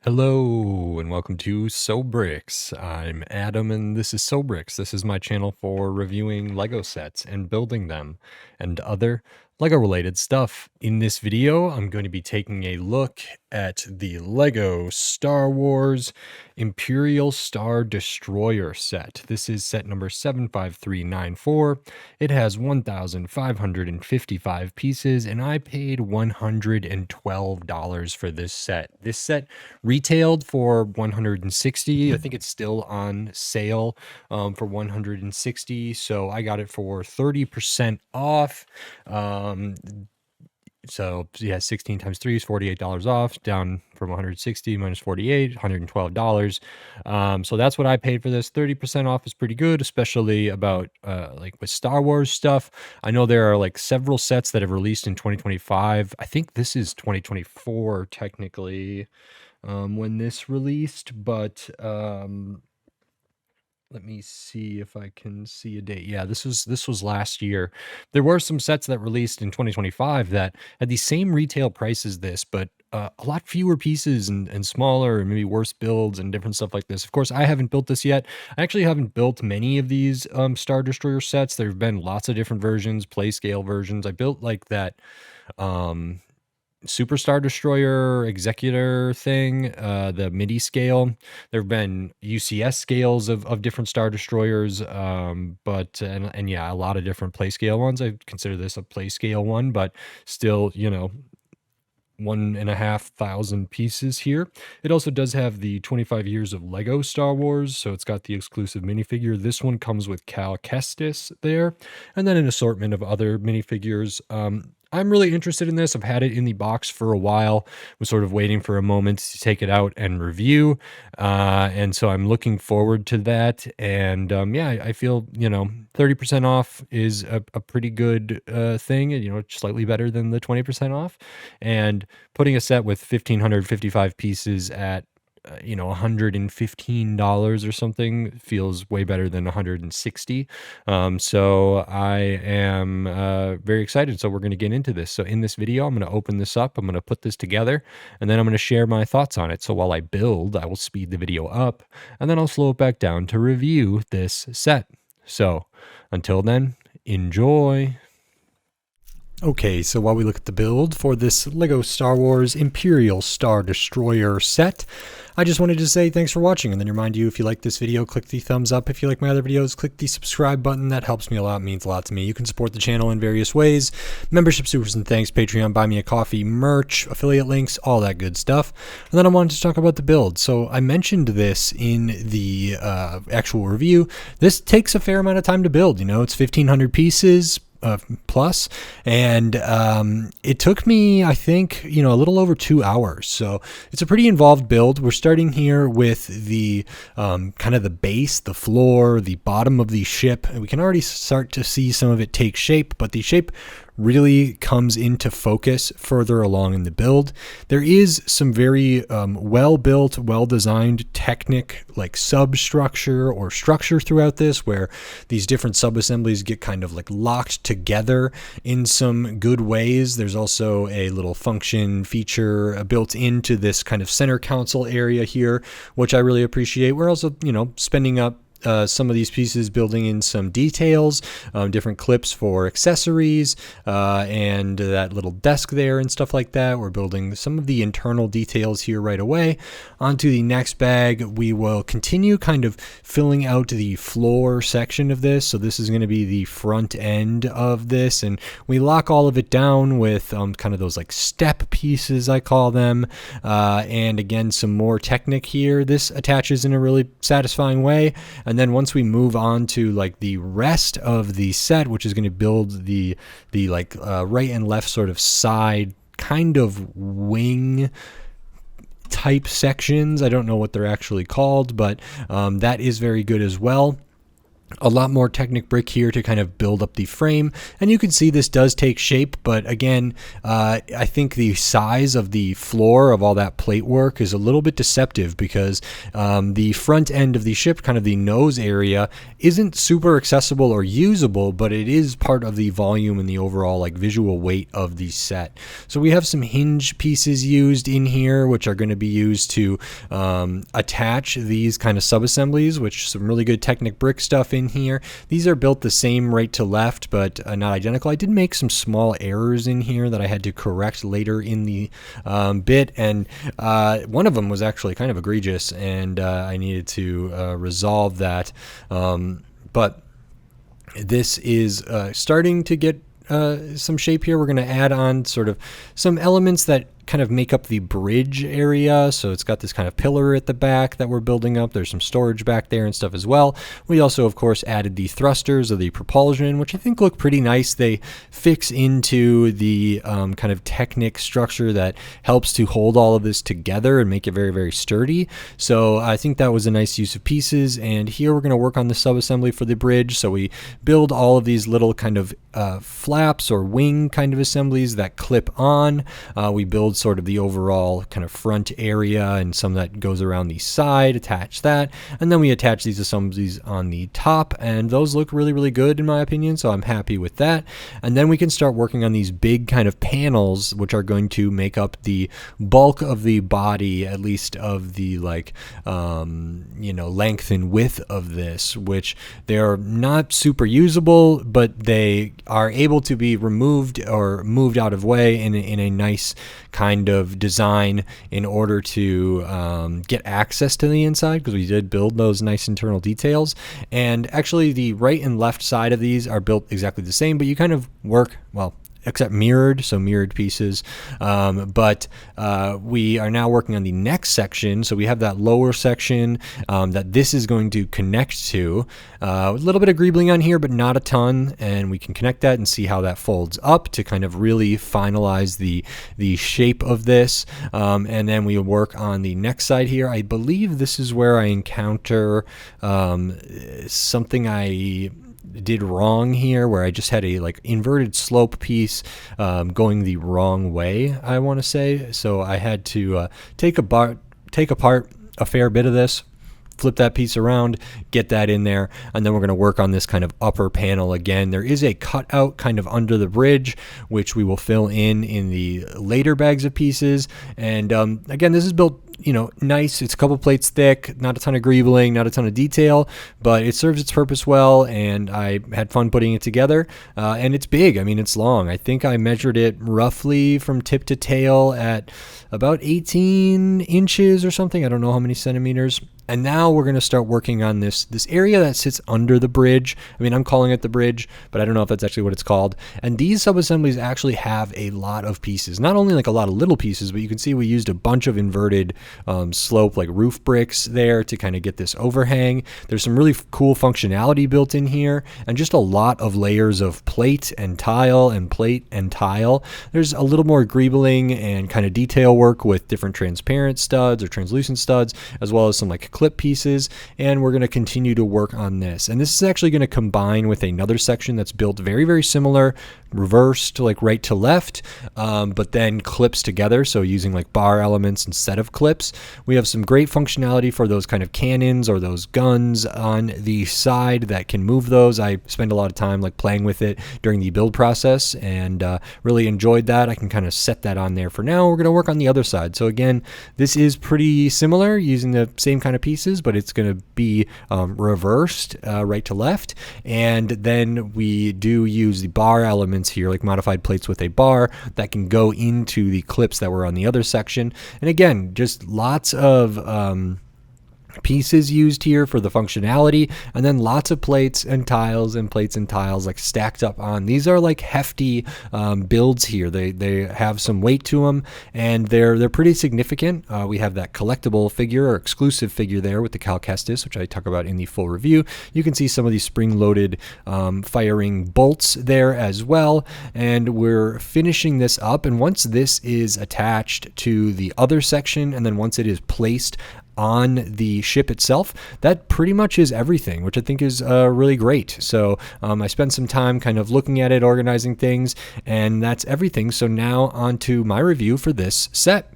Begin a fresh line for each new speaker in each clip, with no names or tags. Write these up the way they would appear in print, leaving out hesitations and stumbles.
Hello and welcome to SoBricks. I'm Adam and this is SoBricks. This is my channel for reviewing Lego sets and building them and other Lego related stuff. In this video, I'm going to be taking a look at the Lego Star Wars Imperial Star Destroyer set. This is set number 75394. It has 1,555 pieces and I paid $112 for this set. This set retailed for 160. I think it's still on sale for 160. So I got it for 30% off. So yeah, 16 times 3 is $48 off, down from 160 minus 48, $112. So that's what I paid for this. 30% off is pretty good, especially about like with Star Wars stuff. I know there are like several sets that have released in 2025. I think this is 2024 technically when this released, but let me see if I can see a date. Yeah, this was last year. There were some sets that released in 2025 that had the same retail price as this, but a lot fewer pieces and smaller and maybe worse builds and different stuff like this. Of course, I haven't built this yet. I actually haven't built many of these Star Destroyer sets. There have been lots of different versions, play scale versions. I built like that Superstar Destroyer Executor thing, the MIDI scale. There have been UCS scales of different Star Destroyers, but yeah, a lot of different play scale ones. I consider this a play scale one, but still, 1,500 pieces here. It also does have the 25 years of Lego Star Wars, so it's got the exclusive minifigure. This one comes with Cal Kestis there, and then an assortment of other minifigures. I'm really interested in this. I've had it in the box for a while. Was sort of waiting for a moment to take it out and review. And so I'm looking forward to that. And yeah, I feel, 30% off is a pretty good thing, slightly better than the 20% off. And putting a set with 1,555 pieces at $115 or something feels way better than 160. So I am very excited. So we're going to get into this. So in this video, I'm going to open this up. I'm going to put this together and then I'm going to share my thoughts on it. So while I build, I will speed the video up and then I'll slow it back down to review this set. So until then, enjoy. Okay, so while we look at the build for this LEGO Star Wars Imperial Star Destroyer set, I just wanted to say thanks for watching and then remind you, if you like this video, click the thumbs up. If you like my other videos, click the subscribe button. That helps me a lot, means a lot to me. You can support the channel in various ways: membership, supers and thanks, Patreon, buy me a coffee, merch, affiliate links, all that good stuff. And then I wanted to talk about the build. So I mentioned this in the actual review. This takes a fair amount of time to build. It's 1,500 pieces plus, and it took me, I think, a little over 2 hours. So it's a pretty involved build. We're starting here with the kind of the base, the floor, the bottom of the ship, and we can already start to see some of it take shape, but the shape really comes into focus further along in the build. There is some very well-built, well-designed Technic like substructure or structure throughout this, where these different sub-assemblies get kind of like locked together in some good ways. There's also a little function feature built into this kind of center console area here, which I really appreciate. We're also, spending up some of these pieces, building in some details, different clips for accessories, and that little desk there and stuff like that. We're building some of the internal details here right away. Onto the next bag, we will continue kind of filling out the floor section of this. So this is going to be the front end of this, and we lock all of it down with kind of those like step pieces, I call them, and again, some more Technic here. This attaches in a really satisfying way. And then once we move on to like the rest of the set, which is going to build the right and left sort of side kind of wing type sections. I don't know what they're actually called, but that is very good as well. A lot more Technic brick here to kind of build up the frame, and you can see this does take shape, but again, I think the size of the floor of all that plate work is a little bit deceptive, because the front end of the ship, kind of the nose area, isn't super accessible or usable, but it is part of the volume and the overall like visual weight of the set. So we have some hinge pieces used in here, which are going to be used to attach these kind of sub-assemblies, which some really good Technic brick stuff in here. These are built the same right to left, but not identical. I did make some small errors in here that I had to correct later in the bit, and one of them was actually kind of egregious, and I needed to resolve that. But this is starting to get some shape here. We're going to add on sort of some elements that kind of make up the bridge area. So it's got this kind of pillar at the back that we're building up. There's some storage back there and stuff as well. We also, of course, added the thrusters of the propulsion, which I think look pretty nice. They fix into the kind of Technic structure that helps to hold all of this together and make it very, very sturdy. So I think that was a nice use of pieces. And here we're going to work on the sub-assembly for the bridge. So we build all of these little kind of flaps or wing kind of assemblies that clip on. We build sort of the overall kind of front area and some that goes around the side, attach that, and then we attach these assemblies on the top, and those look really, really good in my opinion, so I'm happy with that. And then we can start working on these big kind of panels, which are going to make up the bulk of the body, at least of the like length and width of this, which they're not super usable, but they are able to be removed or moved out of way in a nice kind of design in order to get access to the inside, because we did build those nice internal details. And actually the right and left side of these are built exactly the same, but you kind of work, well, except mirrored, so mirrored pieces. But we are now working on the next section. So we have that lower section that this is going to connect to. A little bit of greebling on here, but not a ton. And we can connect that and see how that folds up to kind of really finalize the shape of this. And then we work on the next side here. I believe this is where I encounter something I did wrong here, where I just had a like inverted slope piece going the wrong way, I want to say. So I had to take apart a fair bit of this, flip that piece around, get that in there, and then we're going to work on this kind of upper panel again. There is a cutout kind of under the bridge, which we will fill in the later bags of pieces. And again, this is built, nice. It's a couple plates thick, not a ton of greebling, not a ton of detail, but it serves its purpose well, and I had fun putting it together. And it's big. I mean, it's long. I think I measured it roughly from tip to tail at about 18 inches or something. I don't know how many centimeters. And now we're going to start working on this area that sits under the bridge. I mean, I'm calling it the bridge, but I don't know if that's actually what it's called. And these sub-assemblies actually have a lot of pieces. Not only like a lot of little pieces, but you can see we used a bunch of inverted slope, like roof bricks there to kind of get this overhang. There's some really cool functionality built in here, and just a lot of layers of plate and tile and plate and tile. There's a little more greebling and kind of detail work with different transparent studs or translucent studs, as well as some like clip pieces, and we're going to continue to work on this. And this is actually going to combine with another section that's built very, very similar, reversed like right to left, but then clips together, so using like bar elements instead of clips. We have some great functionality for those kind of cannons or those guns on the side that can move those. I spend a lot of time like playing with it during the build process, and really enjoyed that. I can kind of set that on there for now. We're going to work on the other side. So again, this is pretty similar, using the same kind of pieces, but it's going to be reversed right to left. And then we do use the bar elements here, like modified plates with a bar that can go into the clips that were on the other section. And again, just lots of pieces used here for the functionality, and then lots of plates and tiles and plates and tiles like stacked up on. These are like hefty builds here. They have some weight to them, and they're pretty significant. We have that collectible figure or exclusive figure there with the Cal Kestis, which I talk about in the full review. You can see some of these spring-loaded firing bolts there as well, and we're finishing this up. And once this is attached to the other section, and then once it is placed on the ship itself, that pretty much is everything, which I think is really great. So I spent some time kind of looking at it, organizing things, and that's everything. So now on to my review for this set.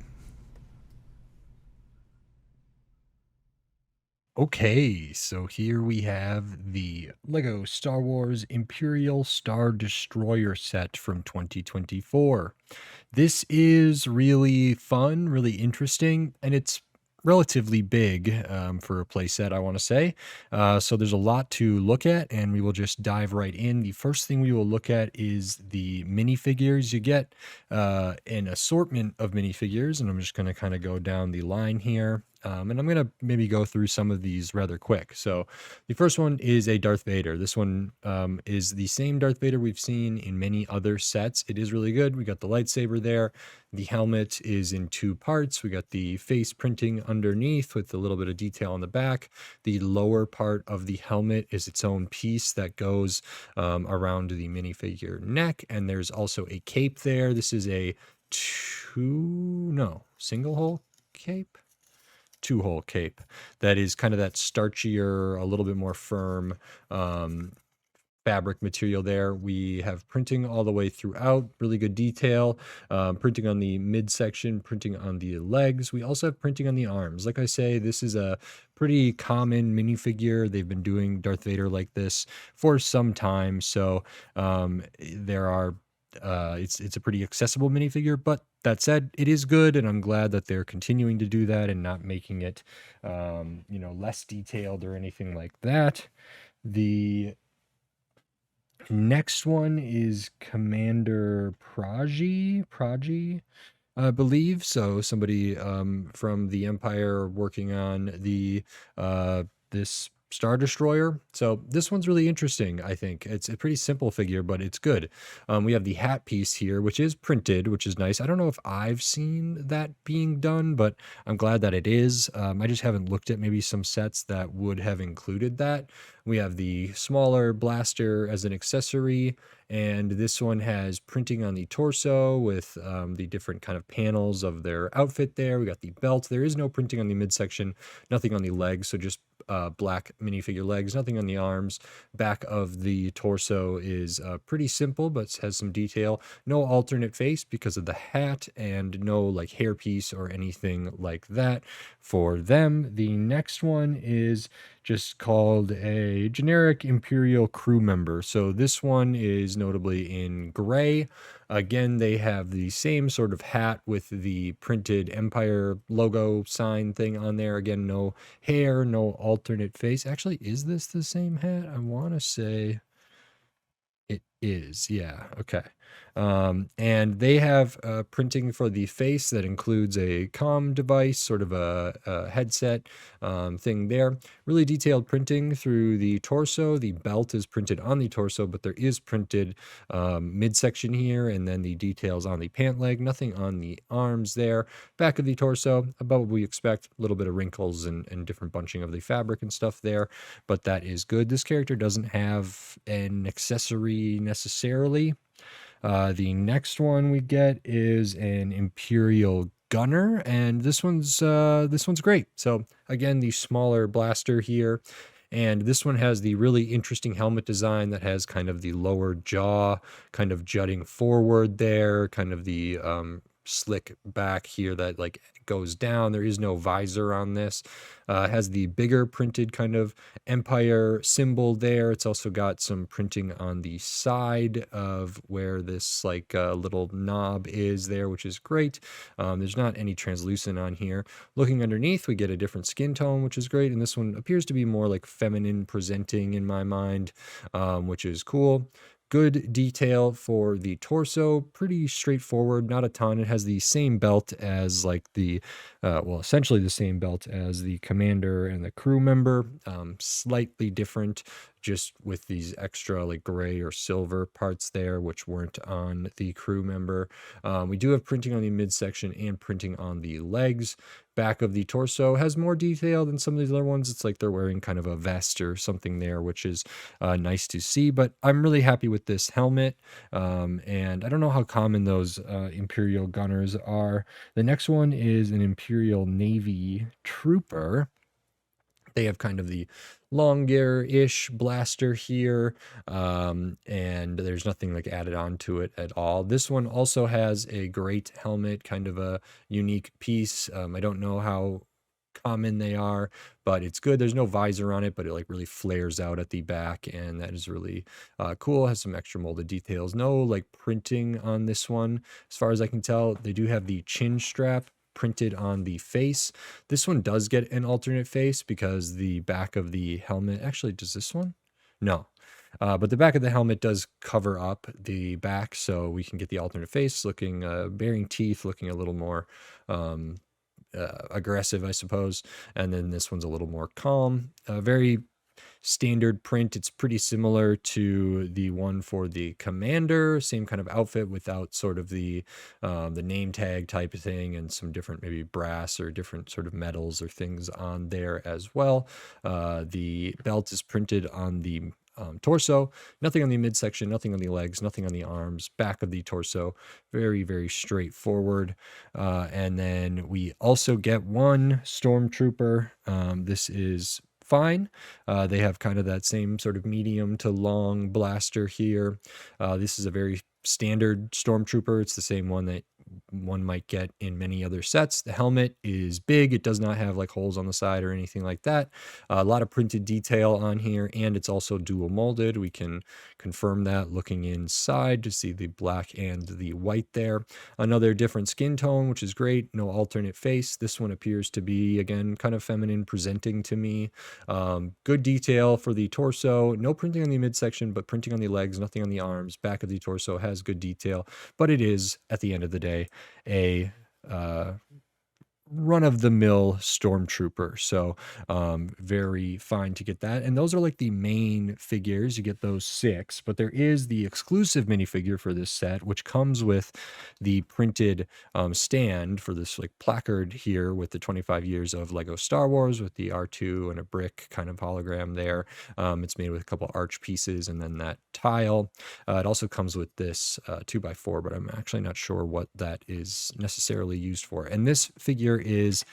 Okay, so here we have the Lego Star Wars Imperial Star Destroyer set from 2024. This is really fun, really interesting, and it's relatively big for a playset, I want to say. So there's a lot to look at, and we will just dive right in. The first thing we will look at is the minifigures. You get an assortment of minifigures, and I'm just going to kind of go down the line here. And I'm going to maybe go through some of these rather quick. So the first one is a Darth Vader. This one is the same Darth Vader we've seen in many other sets. It is really good. We got the lightsaber there. The helmet is in two parts. We got the face printing underneath with a little bit of detail on the back. The lower part of the helmet is its own piece that goes around the minifigure neck. And there's also a cape there. This is a single hole cape? Two-hole cape that is kind of that starchier, a little bit more firm fabric material there. We have printing all the way throughout, really good detail, printing on the midsection, printing on the legs. We also have printing on the arms. Like I say, this is a pretty common minifigure. They've been doing Darth Vader like this for some time, so there are it's a pretty accessible minifigure, but that said, it is good, and I'm glad that they're continuing to do that and not making it, less detailed or anything like that. The next one is Commander Praji, I believe. So somebody from the Empire working on the this Star Destroyer. So this one's really interesting, I think. It's a pretty simple figure, but it's good. We have the hat piece here, which is printed, which is nice. I don't know if I've seen that being done, but I'm glad that it is. I just haven't looked at maybe some sets that would have included that. We have the smaller blaster as an accessory, and this one has printing on the torso with the different kind of panels of their outfit there. We got the belt. There is no printing on the midsection, nothing on the legs, so just black minifigure legs, nothing on the arms. Back of the torso is pretty simple, but has some detail. No alternate face because of the hat, and no like hairpiece or anything like that for them. The next one is just called a generic Imperial crew member. So this one is notably in gray. Again, they have the same sort of hat with the printed Empire logo sign thing on there. Again, no hair, no alternate face. Actually, is this the same hat? I want to say it is. Yeah. Okay. And they have printing for the face that includes a comm device, sort of a headset thing there. Really detailed printing through the torso. The belt is printed on the torso, but there is printed midsection here, and then the details on the pant leg. Nothing on the arms there. Back of the torso, about what we expect. A little bit of wrinkles and different bunching of the fabric and stuff there, but that is good. This character doesn't have an accessory necessarily. The next one we get is an Imperial gunner, and this one's great. So again, the smaller blaster here, and this one has the really interesting helmet design that has kind of the lower jaw kind of jutting forward there, kind of the slick back here that like goes down. There is no visor on this. Has the bigger printed kind of Empire symbol there. It's also got some printing on the side of where this like little knob is there, which is great. There's not any translucent on here. Looking underneath, we get a different skin tone, which is great. And this one appears to be more like feminine presenting in my mind, which is cool. Good detail for the torso, pretty straightforward, not a ton. It has the same belt as like the, essentially the same belt as the commander and the crew member, slightly different just with these extra like gray or silver parts there, which weren't on the crew member. We do have printing on the midsection and printing on the legs. Back of the torso has more detail than some of these other ones. It's like they're wearing kind of a vest or something there, which is nice to see. But I'm really happy with this helmet. And I don't know how common those Imperial gunners are. The next one is an Imperial Navy trooper. They have kind of the longer-ish blaster here, and there's nothing like added on to it at all. This one also has a great helmet, kind of a unique piece. I don't know how common they are, but it's good. There's no visor on it, but it like really flares out at the back, and that is really cool. It has some extra molded details. No like printing on this one, as far as I can tell. They do have the chin strap printed on the face. This one does get an alternate face because the back of the helmet, actually, does this one? No. But the back of the helmet does cover up the back, so we can get the alternate face looking, bearing teeth, looking a little more aggressive, I suppose. And then this one's a little more calm. Very standard print. It's pretty similar to the one for the commander, same kind of outfit without sort of the name tag type of thing, and some different maybe brass or different sort of metals or things on there as well. The belt is printed on the torso, nothing on the midsection, nothing on the legs, nothing on the arms, back of the torso. Very, very straightforward. And then we also get one stormtrooper. This is fine. They have kind of that same sort of medium to long blaster here. This is a very standard stormtrooper. It's the same one that one might get in many other sets. The helmet is big. It does not have like holes on the side or anything like that. A lot of printed detail on here, and it's also dual molded. We can confirm that looking inside to see the black and the white there. Another different skin tone, which is great. No alternate face. This one appears to be, again, kind of feminine presenting to me. Good detail for the torso. No printing on the midsection, but printing on the legs, nothing on the arms. Back of the torso has good detail, but it is, at the end of the day, a run-of-the-mill stormtrooper. So very fine to get that. And those are like the main figures. You get those 6, but there is the exclusive minifigure for this set, which comes with the printed stand for this like placard here with the 25 years of Lego Star Wars with the R2 and a brick kind of hologram there. It's made with a couple arch pieces and then that tile. It also comes with this 2x4, but I'm actually not sure what that is necessarily used for. And this figure is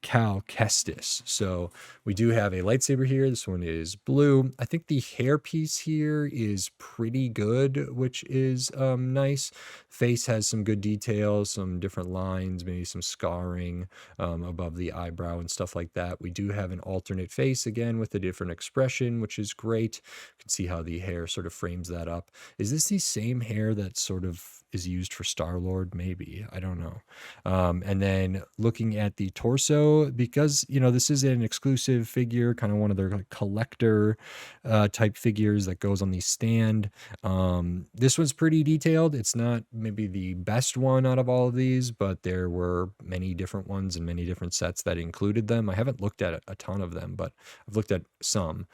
Cal Kestis. So we do have a lightsaber here. This one is blue. I think the hairpiece here is pretty good, which is nice. Face has some good details, some different lines, maybe some scarring above the eyebrow and stuff like that. We do have an alternate face again with a different expression, which is great. You can see how the hair sort of frames that up. Is this the same hair that sort of is used for Star-Lord? Maybe. I don't know. And then looking at the torso, because, you know, this is an exclusive figure, kind of one of their like collector type figures that goes on the stand. This one's pretty detailed. It's not maybe the best one out of all of these, but there were many different ones and many different sets that included them. I haven't looked at a ton of them, but I've looked at some.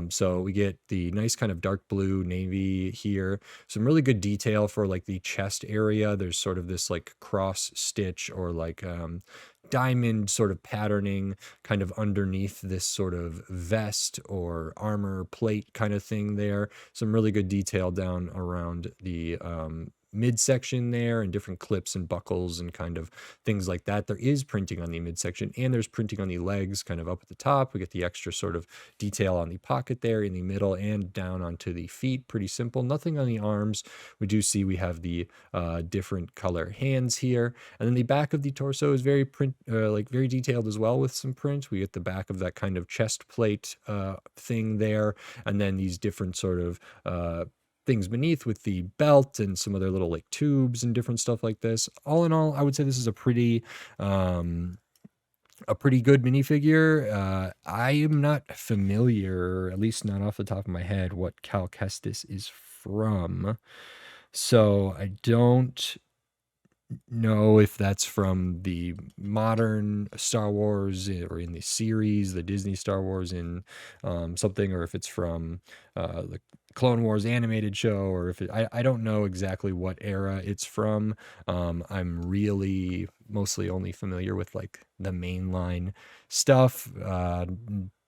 So we get the nice kind of dark blue navy here. Some really good detail for like the chest area. There's sort of this like cross stitch or like diamond sort of patterning kind of underneath this sort of vest or armor plate kind of thing there. Some really good detail down around the midsection there and different clips and buckles and kind of things like that. There is printing on the midsection and there's printing on the legs kind of up at the top. We get the extra sort of detail on the pocket there in the middle and down onto the feet. Pretty simple. Nothing on the arms. We do see we have the different color hands here. And then the back of the torso is very very detailed as well with some print. We get the back of that kind of chest plate thing there. And then these different sort of things beneath with the belt and some other little like tubes and different stuff like this. All in all, I would say this is a pretty good minifigure. I am not familiar, at least not off the top of my head, what Cal Kestis is from. So I don't know if that's from the modern Star Wars or in the series, the Disney Star Wars in something, or if it's from the Clone Wars animated show, or if I don't know exactly what era it's from. I'm really mostly only familiar with like the mainline stuff.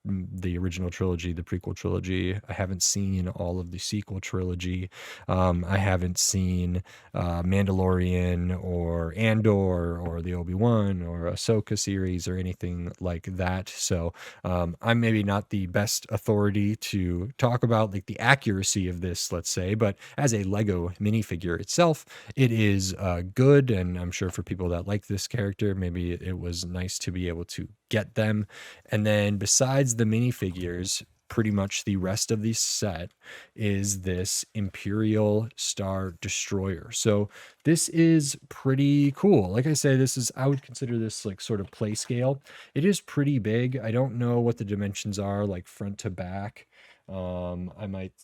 The original trilogy, the prequel trilogy. I haven't seen all of the sequel trilogy. I haven't seen Mandalorian or Andor or the Obi-Wan or Ahsoka series or anything like that. So I'm maybe not the best authority to talk about like the accuracy of this, let's say, but as a Lego minifigure itself, it is good. And I'm sure for people that like this character, maybe it was nice to be able to get them. And then besides the minifigures, pretty much the rest of the set is this Imperial Star Destroyer. So this is pretty cool. Like I say, I would consider this like sort of play scale. It is pretty big. I don't know what the dimensions are like front to back. I might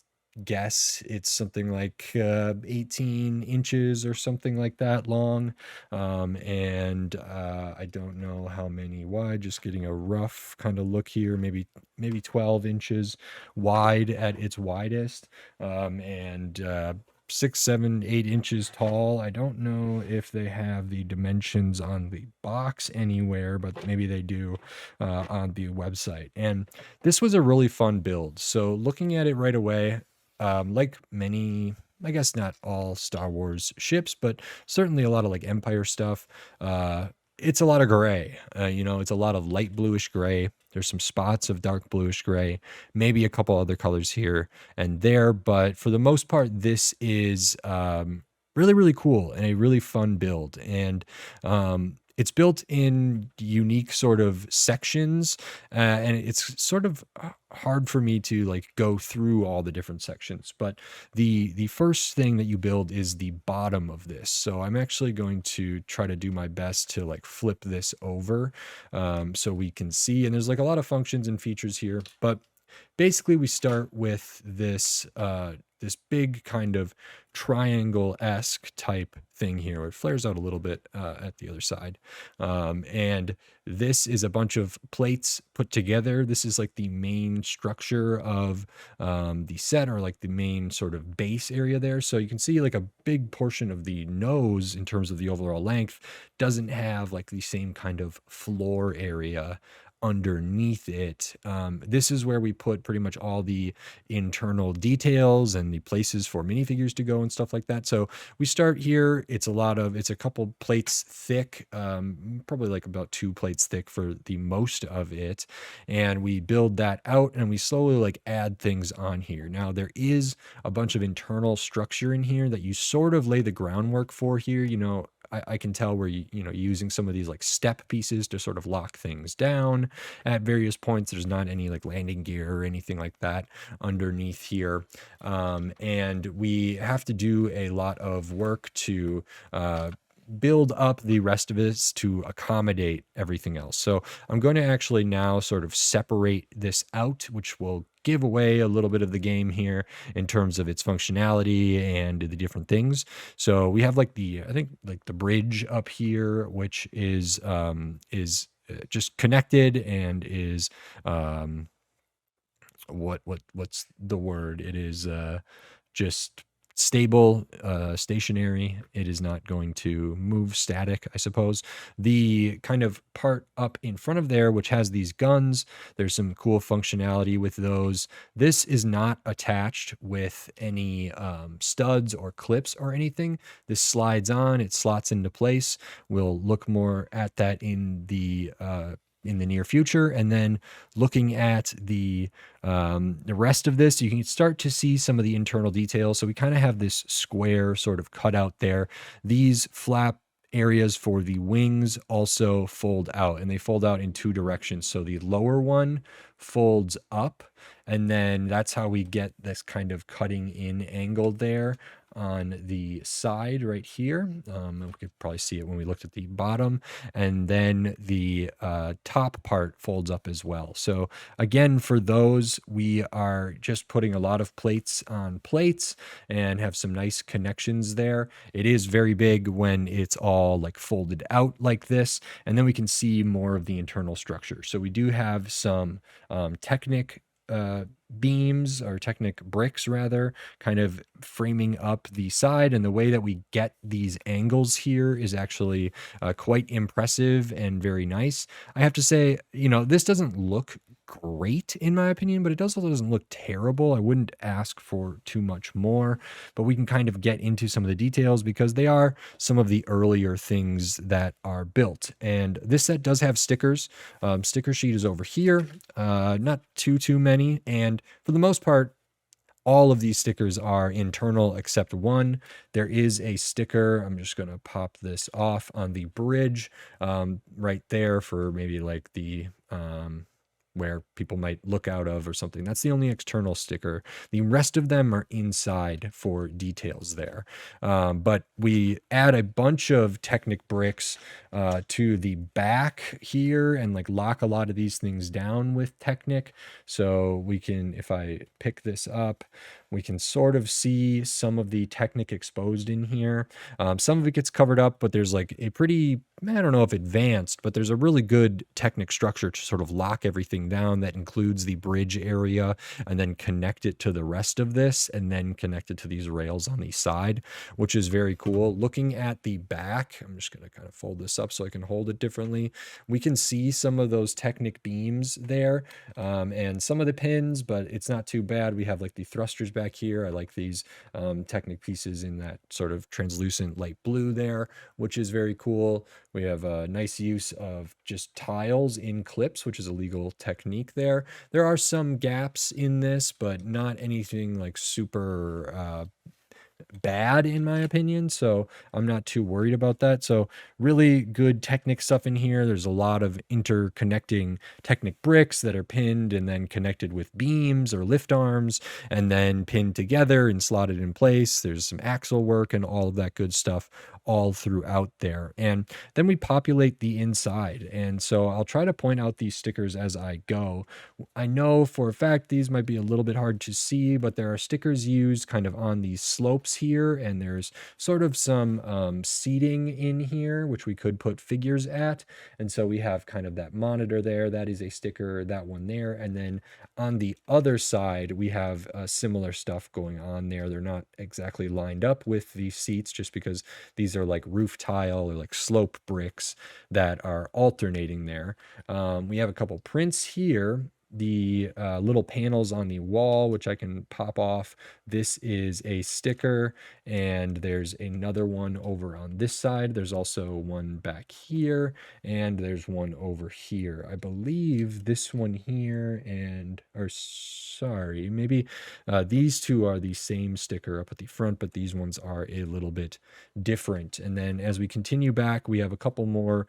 guess it's something like 18 inches or something like that long. And I don't know how many wide, just getting a rough kind of look here, maybe 12 inches wide at its widest, and 6, 7, 8 inches tall. I don't know if they have the dimensions on the box anywhere, but maybe they do on the website. And this was a really fun build. So looking at it right away, like many, I guess not all Star Wars ships, but certainly a lot of like Empire stuff. It's a lot of gray. It's a lot of light bluish gray. There's some spots of dark bluish gray, maybe a couple other colors here and there, but for the most part, this is really, really cool and a really fun build. And it's built in unique sort of sections, and it's sort of hard for me to like go through all the different sections. But the first thing that you build is the bottom of this. So I'm actually going to try to do my best to like flip this over, so we can see. And there's like a lot of functions and features here, but basically we start with this big kind of triangle-esque type thing here. It flares out a little bit at the other side. And this is a bunch of plates put together. This is like the main structure of the set, or like the main sort of base area there. So you can see like a big portion of the nose in terms of the overall length doesn't have like the same kind of floor area underneath it. This is where we put pretty much all the internal details and the places for minifigures to go and stuff like that. So we start here. It's a couple plates thick, probably like about 2 plates thick for the most of it. And we build that out and we slowly like add things on here. Now there is a bunch of internal structure in here that you sort of lay the groundwork for here. I can tell where using some of these like step pieces to sort of lock things down at various points. There's not any like landing gear or anything like that underneath here. And we have to do a lot of work to build up the rest of this to accommodate everything else. So I'm going to actually now sort of separate this out, which will give away a little bit of the game here in terms of its functionality and the different things. So we have like I think like the bridge up here, which is just connected and is what's the word? It is just stable, stationary. It is not going to move static, I suppose. The kind of part up in front of there, which has these guns, there's some cool functionality with those. This is not attached with any studs or clips or anything. This slides on, it slots into place. We'll look more at that in the near future. And then looking at the rest of this, you can start to see some of the internal details. So we kind of have this square sort of cutout there. These flap areas for the wings also fold out, and they fold out in 2 directions. So the lower one folds up, and then that's how we get this kind of cutting in angle there. on the side right here. And we could probably see it when we looked at the bottom, and then the top part folds up as well. So again, for those, we are just putting a lot of plates on plates and have some nice connections there. It is very big when it's all like folded out like this, and then we can see more of the internal structure. So we do have some Technic beams, or Technic bricks rather, kind of framing up the side, and the way that we get these angles here is actually quite impressive and very nice. I have to say, this doesn't look great in my opinion, but it also doesn't look terrible. I wouldn't ask for too much more, but we can kind of get into some of the details because they are some of the earlier things that are built. And this set does have stickers. Sticker sheet is over here, not too many, and for the most part, all of these stickers are internal except one. There is a sticker, I'm just going to pop this off on the bridge right there for maybe like the where people might look out of or something. That's the only external sticker. The rest of them are inside for details there. But we add a bunch of Technic bricks to the back here and like lock a lot of these things down with Technic. So we can, if I pick this up, we can sort of see some of the Technic exposed in here. Some of it gets covered up, but there's like a pretty, I don't know if advanced, but there's a really good Technic structure to sort of lock everything down that includes the bridge area and then connect it to the rest of this and then connect it to these rails on the side, which is very cool. Looking at the back, I'm just going to kind of fold this up so I can hold it differently. We can see some of those Technic beams there and some of the pins, but it's not too bad. We have like the thrusters back here. I like these Technic pieces in that sort of translucent light blue there, which is very cool. We have a nice use of just tiles in clips, which is a legal technique there. There are some gaps in this, but not anything like super bad in my opinion, so I'm not too worried about that. So really good Technic stuff in here. There's a lot of interconnecting Technic bricks that are pinned and then connected with beams or lift arms and then pinned together and slotted in place. There's some axle work and all of that good stuff all throughout there. And then we populate the inside, and so I'll try to point out these stickers as I go. I know for a fact these might be a little bit hard to see, but there are stickers used kind of on these slopes here, and there's sort of some seating in here, which we could put figures at. And so we have kind of that monitor there. That is a sticker, that one there. And then on the other side, we have similar stuff going on there. They're not exactly lined up with these seats just because these are like roof tile or like slope bricks that are alternating there. We have a couple prints here. The little panels on the wall, which I can pop off. This is a sticker, and there's another one over on this side. There's also one back here, and there's one over here. I believe this one here or sorry, maybe these two are the same sticker up at the front, but these ones are a little bit different. And then as we continue back, we have a couple more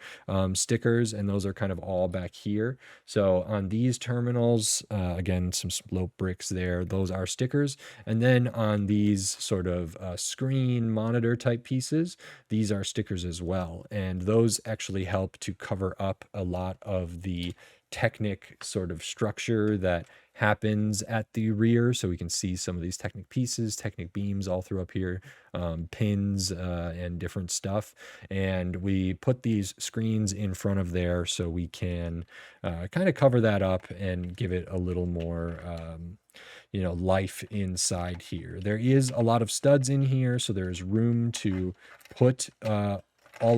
stickers, and those are kind of all back here. So on these terminals, again, some slope bricks there, those are stickers. And then on these sort of screen monitor type pieces, these are stickers as well. And those actually help to cover up a lot of the Technic sort of structure that happens at the rear. So we can see some of these Technic pieces, Technic beams all through up here, pins and different stuff. And we put these screens in front of there so we can kind of cover that up and give it a little more life inside here. There is a lot of studs in here, so there's room to put all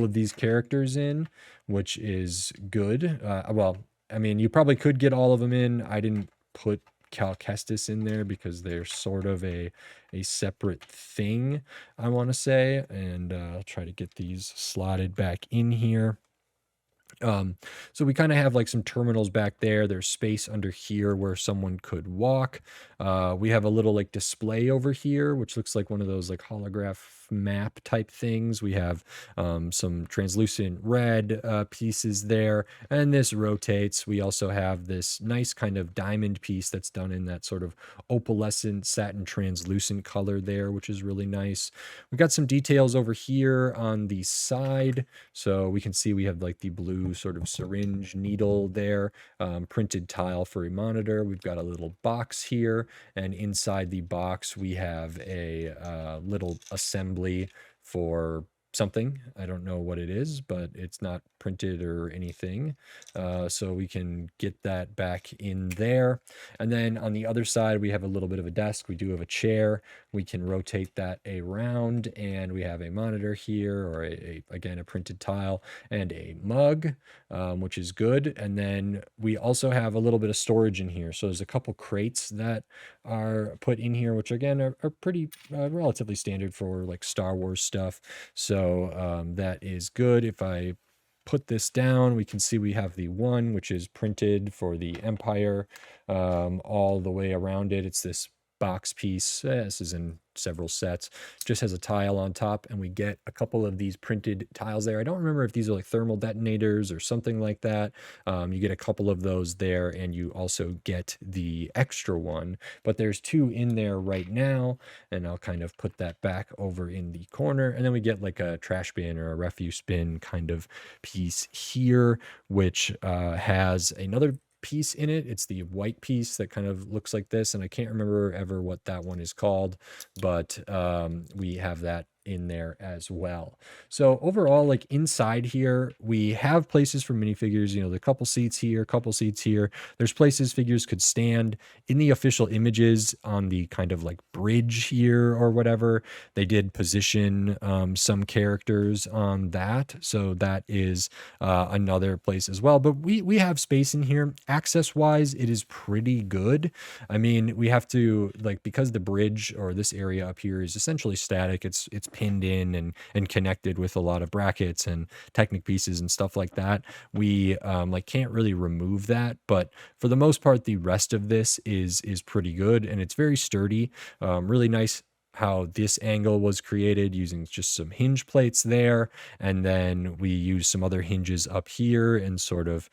of these characters in, which is good. Well, I mean, you probably could get all of them in. I didn't put Cal Kestis in there because they're sort of a separate thing, I want to say. And I'll try to get these slotted back in here. So we kind of have like some terminals back there. There's space under here where someone could walk. We have a little like display over here, which looks like one of those like holograph roof map type things. We have some translucent red pieces there, and this rotates. We also have this nice kind of diamond piece that's done in that sort of opalescent satin translucent color there, which is really nice. We've got some details over here on the side. So we can see we have like the blue sort of syringe needle there, printed tile for a monitor. We've got a little box here, and inside the box we have a little assembly for something. I don't know what it is, but it's not printed or anything. So we can get that back in there. And then on the other side, we have a little bit of a desk. We do have a chair. We can rotate that around, and we have a monitor here, or again, a printed tile and a mug, which is good. And then we also have a little bit of storage in here. So there's a couple crates that are put in here, which again are pretty relatively standard for like Star Wars stuff. So that is good. If I put this down, we can see we have the one, which is printed for the Empire all the way around it. It's this box piece. This is in several sets, just has a tile on top, and we get a couple of these printed tiles there. I don't remember if these are like thermal detonators or something like that. You get a couple of those there, and you also get the extra one, but there's two in there right now, and I'll kind of put that back over in the corner. And then we get like a trash bin or a refuse bin kind of piece here, which has another piece in it. It's the white piece that kind of looks like this, and I can't remember ever what that one is called, but we have that in there as well. So overall, like inside here, we have places for minifigures. You know, the couple seats here, couple seats here. There's places figures could stand. In the official images on the kind of like bridge here or whatever, they did position some characters on that. So that is another place as well. But we have space in here. Access wise, it is pretty good. I mean, we have to, like, because the bridge or this area up here is essentially static, it's pinned in and connected with a lot of brackets and Technic pieces and stuff like that. We like can't really remove that, but for the most part, the rest of this is pretty good, and it's very sturdy. Really nice how this angle was created using just some hinge plates there, and then we use some other hinges up here, and sort of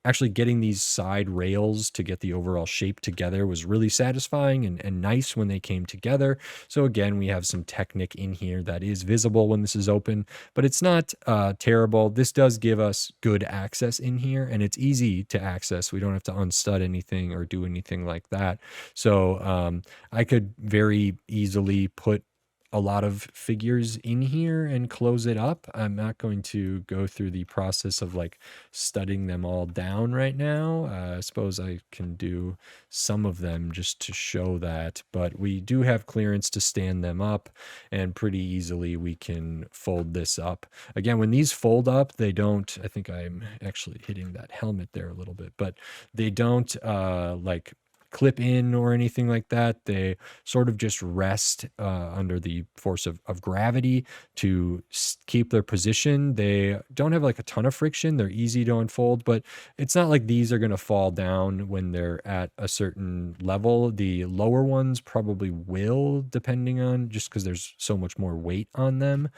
actually getting these side rails to get the overall shape together was really satisfying and nice when they came together. So again, we have some Technic in here that is visible when this is open, but it's not terrible. This does give us good access in here, and it's easy to access. We don't have to unstud anything or do anything like that. So I could very easily put a lot of figures in here and close it up. I'm not going to go through the process of like studying them all down right now. I suppose I can do some of them just to show that, but we do have clearance to stand them up, and pretty easily we can fold this up. Again, when these fold up, they don't, I think I'm actually hitting that helmet there a little bit, but they don't like clip in or anything like that. They sort of just rest under the force of gravity to keep their position. They don't have like a ton of friction. They're easy to unfold, but it's not like these are going to fall down when they're at a certain level. The lower ones probably will, depending on, just because there's so much more weight on them.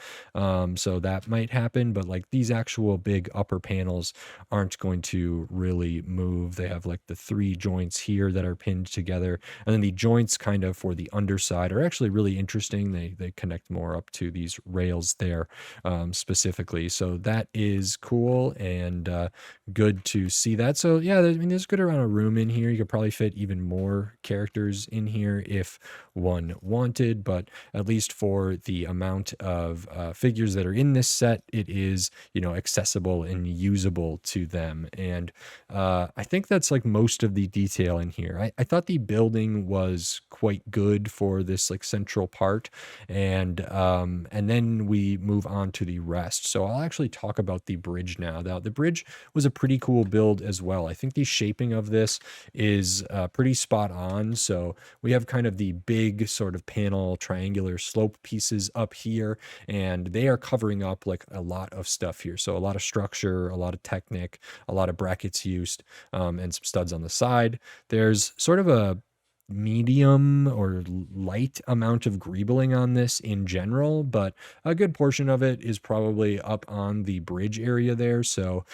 So that might happen, but like these actual big upper panels aren't going to really move. They have like the three joints here that are pinned together, and then the joints kind of for the underside are actually really interesting. They connect more up to these rails there specifically, so that is cool and good to see that. So yeah, I mean, there's a good amount of room in here. You could probably fit even more characters in here if one wanted, but at least for the amount of figures that are in this set, it is, you know, accessible and usable to them. And I think that's like most of the detail in here. I thought the building was quite good for this like central part, and then we move on to the rest. So I'll actually talk about the bridge now. Now, the bridge was a pretty cool build as well. I think the shaping of this is pretty spot on. So we have kind of the big sort of panel triangular slope pieces up here, and they are covering up like a lot of stuff here. So a lot of structure, a lot of Technic, a lot of brackets used, and some studs on the side. There's sort of a medium or light amount of greebling on this in general, but a good portion of it is probably up on the bridge area there. So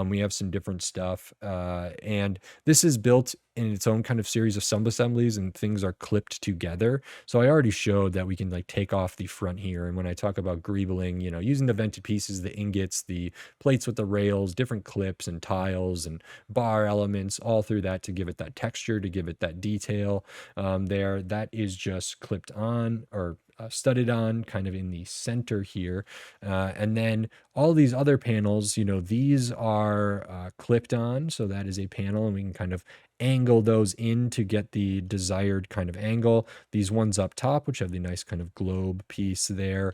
we have some different stuff. And this is built in its own kind of series of sub-assemblies, and things are clipped together. So I already showed that we can like take off the front here. And when I talk about greebling, using the vented pieces, the ingots, the plates with the rails, different clips and tiles and bar elements all through that to give it that texture, to give it that detail there. That is just clipped on or studded on kind of in the center here. And then all these other panels, these are clipped on. So that is a panel, and we can kind of angle those in to get the desired kind of angle. These ones up top, which have the nice kind of globe piece there,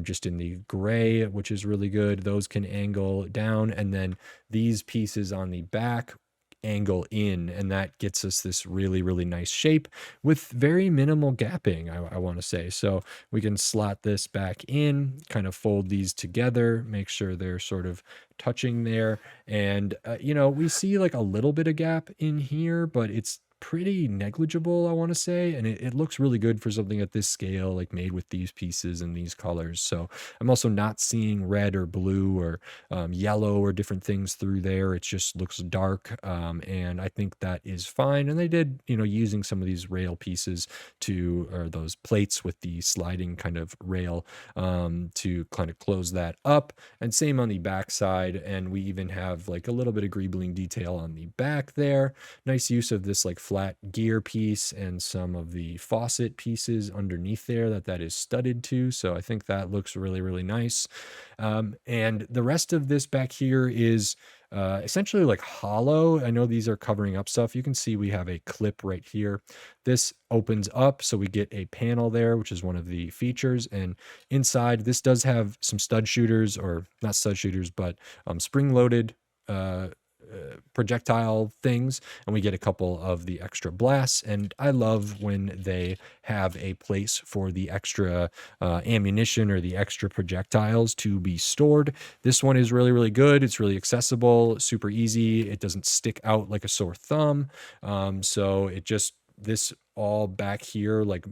just in the gray, which is really good. Those can angle down. And then these pieces on the back angle in, and that gets us this really, really nice shape with very minimal gapping, I want to say. So we can slot this back in, kind of fold these together, make sure they're sort of touching there. And, we see like a little bit of gap in here, but it's pretty negligible, I want to say. And it looks really good for something at this scale, like made with these pieces and these colors. So I'm also not seeing red or blue or yellow or different things through there. It just looks dark. And I think that is fine. And they did, using some of these rail pieces or those plates with the sliding kind of rail to kind of close that up. And same on the back side. And we even have like a little bit of greebling detail on the back there. Nice use of this like flat gear piece and some of the faucet pieces underneath there that is studded to. So I think that looks really, really nice. And the rest of this back here is essentially like hollow. I know these are covering up stuff. You can see we have a clip right here. This opens up, so we get a panel there, which is one of the features. And inside, this does have some stud shooters, or not stud shooters, but spring-loaded projectile things, and we get a couple of the extra blasts. And I love when they have a place for the extra ammunition or the extra projectiles to be stored. This one is really, really good. It's really accessible, super easy. It doesn't stick out like a sore thumb. So this all back here like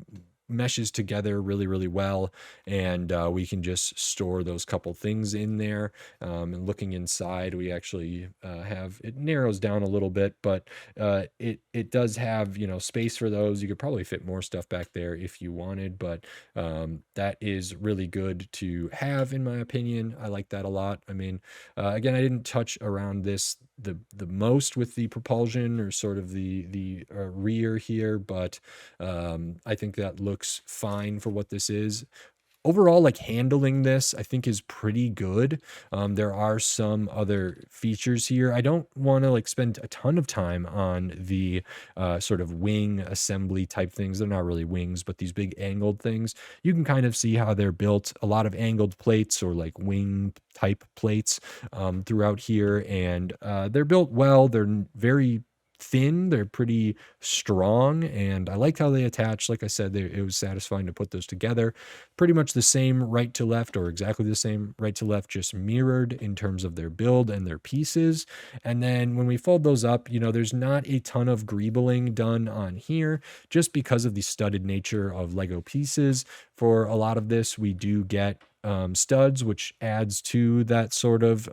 meshes together really, really well. And we can just store those couple things in there. And looking inside, we actually it narrows down a little bit, but it does have, space for those. You could probably fit more stuff back there if you wanted, but that is really good to have, in my opinion. I like that a lot. I mean, again, I didn't touch around this the most with the propulsion or sort of the rear here, but I think that looks fine for what this is. Overall, like handling this, I think is pretty good. There are some other features here. I don't want to like spend a ton of time on the sort of wing assembly type things. They're not really wings, but these big angled things. You can kind of see how they're built. A lot of angled plates or like wing type plates throughout here, and they're built well. They're very thin, they're pretty strong, and I like how they attach. Like I said, it was satisfying to put those together. Pretty much the same right to left, or exactly the same right to left, just mirrored in terms of their build and their pieces. And then when we fold those up, there's not a ton of greebling done on here, just because of the studded nature of Lego pieces. For a lot of this, we do get studs, which adds to that sort of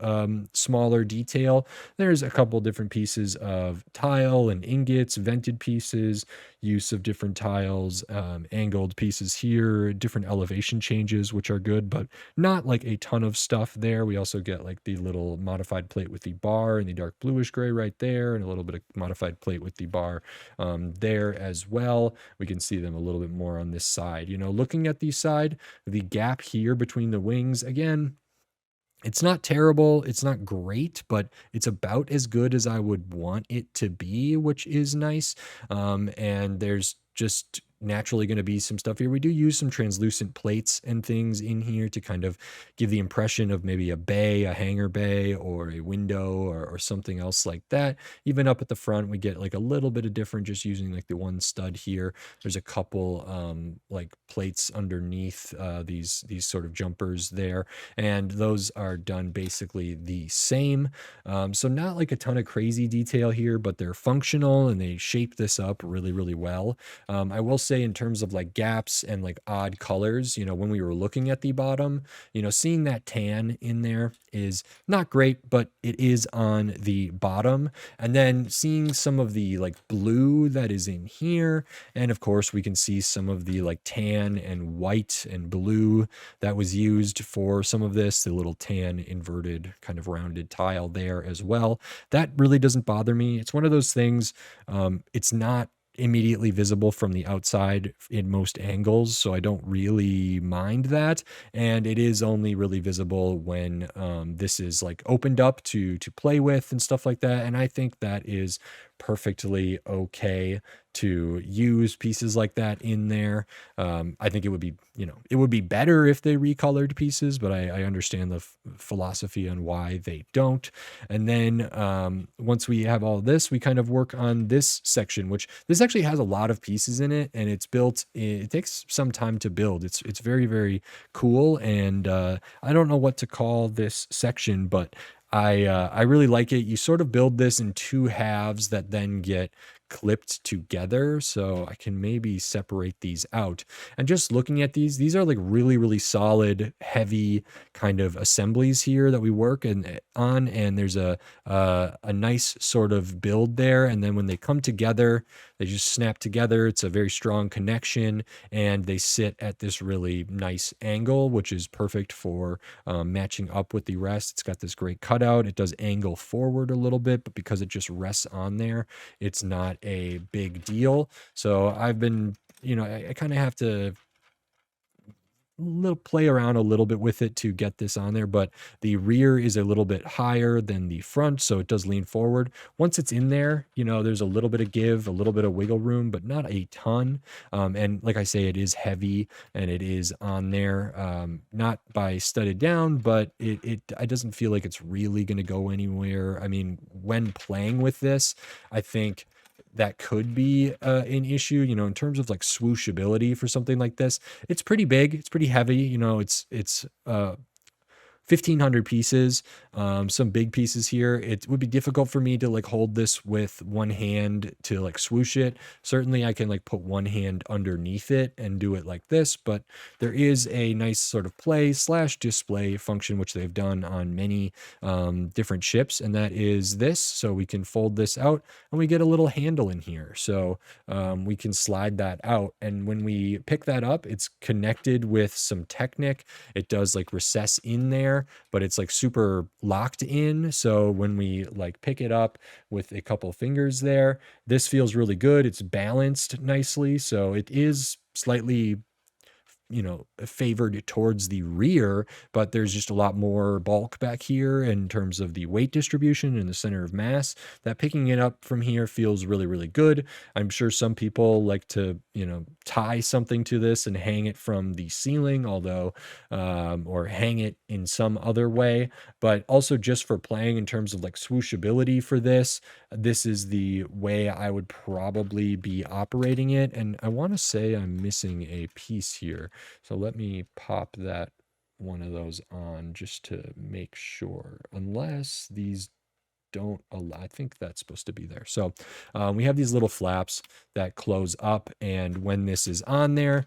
smaller detail. There's a couple different pieces of tile and ingots, vented pieces, use of different tiles, angled pieces here, different elevation changes, which are good, but not like a ton of stuff there. We also get like the little modified plate with the bar and the dark bluish gray right there, and a little bit of modified plate with the bar there as well. We can see them a little bit more on this side. Looking at the side, the gap here between the wings, again, it's not terrible, it's not great, but it's about as good as I would want it to be, which is nice. And there's just naturally going to be some stuff here. We do use some translucent plates and things in here to kind of give the impression of maybe a bay, a hanger bay, or a window, or something else like that. Even up at the front, we get like a little bit of different just using like the one stud here. There's a couple like plates underneath these sort of jumpers there, and those are done basically the same. So not like a ton of crazy detail here, but they're functional and they shape this up really, really well. I will say in terms of like gaps and like odd colors, when we were looking at the bottom, seeing that tan in there is not great, but it is on the bottom. And then seeing some of the like blue that is in here. And of course we can see some of the like tan and white and blue that was used for some of this, the little tan inverted kind of rounded tile there as well. That really doesn't bother me. It's one of those things. It's not immediately visible from the outside in most angles, so I don't really mind that. And it is only really visible when this is like opened up to play with and stuff like that. And I think that is perfectly okay to use pieces like that in there. I think it would be, it would be better if they recolored pieces, but I understand the philosophy on why they don't. And then once we have all this, we kind of work on this section, which this actually has a lot of pieces in it, and it's built. It takes some time to build. It's very, very cool, and I don't know what to call this section, but I really like it. You sort of build this in two halves that then get clipped together, so I can maybe separate these out. And just looking at these are like really, really solid, heavy kind of assemblies here that we work on, and there's a nice sort of build there. And then when they come together, they just snap together. It's a very strong connection, and they sit at this really nice angle, which is perfect for matching up with the rest. It's got this great cutout. It does angle forward a little bit, but because it just rests on there, it's not a big deal. So I've been, I kind of have to play around a little bit with it to get this on there, but the rear is a little bit higher than the front, so it does lean forward. Once it's in there, there's a little bit of give, a little bit of wiggle room, but not a ton. And like I say, it is heavy and it is on there, not by studded down, but it doesn't feel like it's really going to go anywhere. I mean, when playing with this, I think that could be an issue, in terms of like swooshability for something like this. It's pretty big. It's pretty heavy. It's 1,500 pieces, some big pieces here. It would be difficult for me to like hold this with one hand to like swoosh it. Certainly I can like put one hand underneath it and do it like this, but there is a nice sort of play / display function, which they've done on many different ships. And that is this. So we can fold this out and we get a little handle in here. So we can slide that out. And when we pick that up, it's connected with some Technic. It does like recess in there, but it's like super locked in. So when we like pick it up with a couple fingers there, this feels really good. It's balanced nicely. So it is slightly favored towards the rear, but there's just a lot more bulk back here in terms of the weight distribution and the center of mass, that picking it up from here feels really, really good. I'm sure some people like to, tie something to this and hang it from the ceiling, although, or hang it in some other way, but also just for playing in terms of like swooshability for this is the way I would probably be operating it. And I want to say I'm missing a piece here. So let me pop that one of those on just to make sure, unless these don't allow, I think that's supposed to be there. So we have these little flaps that close up, and when this is on there,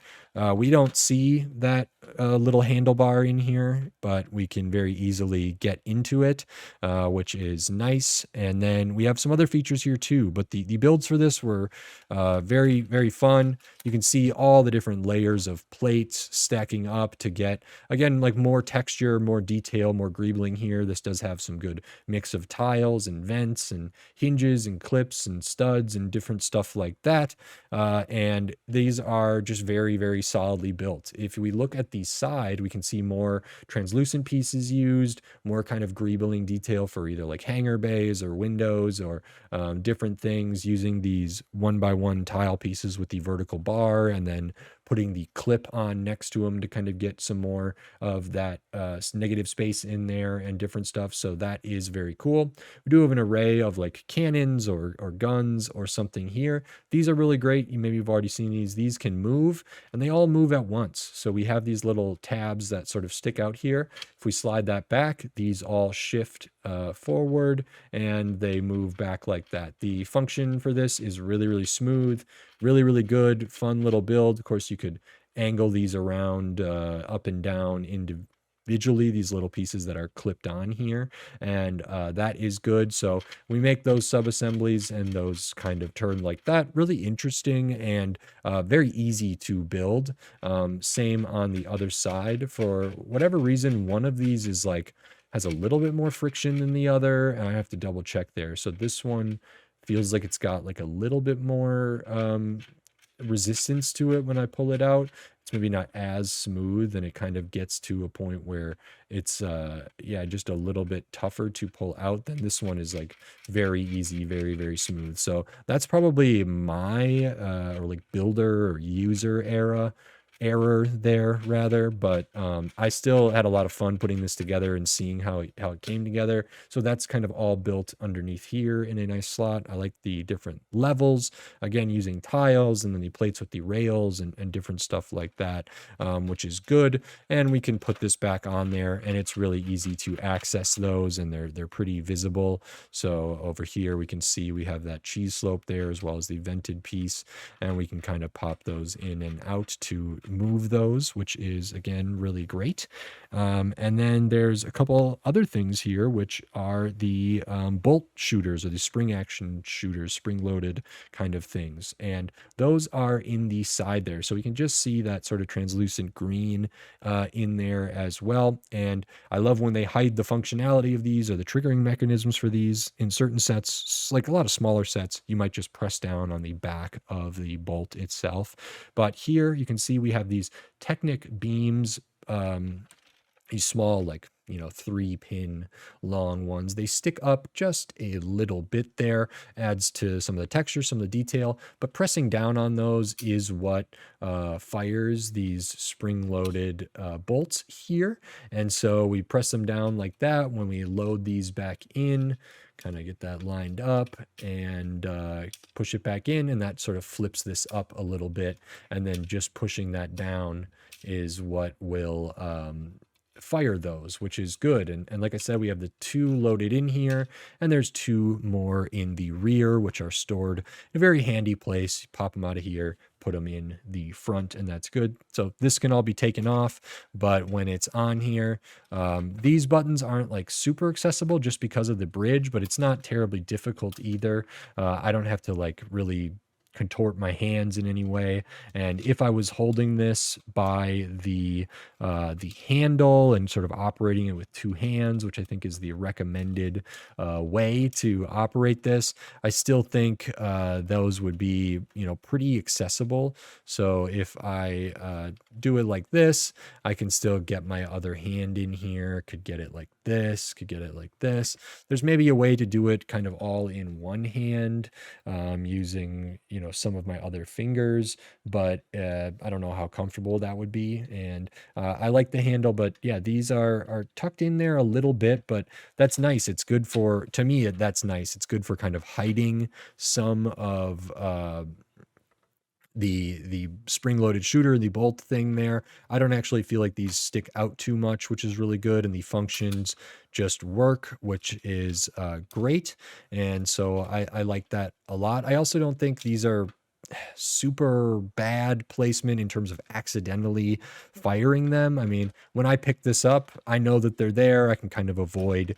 we don't see that little handlebar in here, but we can very easily get into it, which is nice. And then we have some other features here too, but the builds for this were very, very fun. You can see all the different layers of plates stacking up to get, again, like more texture, more detail, more greebling here. This does have some good mix of tile rails and vents and hinges and clips and studs and different stuff like that. And these are just very, very solidly built. If we look at the side, we can see more translucent pieces used, more kind of greebling detail for either like hanger bays or windows or different things, using these 1x1 tile pieces with the vertical bar and then putting the clip on next to them to kind of get some more of that negative space in there and different stuff. So that is very cool. We do have an array of like cannons or guns or something here. These are really great. You maybe have already seen these. These can move and they all move at once. So we have these little tabs that sort of stick out here. If we slide that back, these all shift forward and they move back like that. The function for this is really, really smooth, really, really good, fun little build. Of course, you could angle these around up and down individually, these little pieces that are clipped on here, and that is good. So we make those sub-assemblies and those kind of turn like that. Really interesting and very easy to build. Same on the other side. For whatever reason, one of these is like has a little bit more friction than the other, and I have to double check there. So this one feels like it's got like a little bit more resistance to it when I pull it out. It's maybe not as smooth, and it kind of gets to a point where it's yeah, just a little bit tougher to pull out. Than this one is like very easy, very, very smooth. So that's probably my or like builder or user error there rather, but I still had a lot of fun putting this together and seeing how it came together. So that's kind of all built underneath here in a nice slot. I like the different levels, again using tiles and then the plates with the rails and different stuff like that, which is good. And we can put this back on there and it's really easy to access those, and they're pretty visible. So over here we can see we have that cheese slope there as well as the vented piece, and we can kind of pop those in and out to move those, which is again really great. And then there's a couple other things here, which are the bolt shooters or the spring action shooters, spring loaded kind of things, and those are in the side there. So we can just see that sort of translucent green in there as well. And I love when they hide the functionality of these or the triggering mechanisms for these. In certain sets, like a lot of smaller sets, you might just press down on the back of the bolt itself. But here you can see we have these Technic beams, these small, like, 3-pin long ones. They stick up just a little bit there, adds to some of the texture, some of the detail, but pressing down on those is what fires these spring-loaded bolts here. And so we press them down like that. When we load these back in, kind of get that lined up and push it back in, and that sort of flips this up a little bit, and then just pushing that down is what will fire those, which is good. And like I said, we have the 2 loaded in here, and there's 2 more in the rear, which are stored in a very handy place. You pop them out of here, put them in the front, and that's good. So this can all be taken off, but when it's on here, these buttons aren't like super accessible just because of the bridge, but it's not terribly difficult either. I don't have to like really contort my hands in any way. And if I was holding this by the handle and sort of operating it with 2 hands, which I think is the recommended way to operate this, I still think those would be pretty accessible. So if I do it like this, I can still get my other hand in here, could get it like this, could get it like this. There's maybe a way to do it kind of all in one hand, using some of my other fingers, but I don't know how comfortable that would be. And I like the handle, but yeah, these are tucked in there a little bit, but that's nice. It's good for, to me, that's nice. It's good for kind of hiding some of the spring-loaded shooter, the bolt thing there. I don't actually feel like these stick out too much, which is really good, and the functions just work, which is great. And so I like that a lot. I also don't think these are super bad placement in terms of accidentally firing them. I mean, when I pick this up, I know that they're there. I can kind of avoid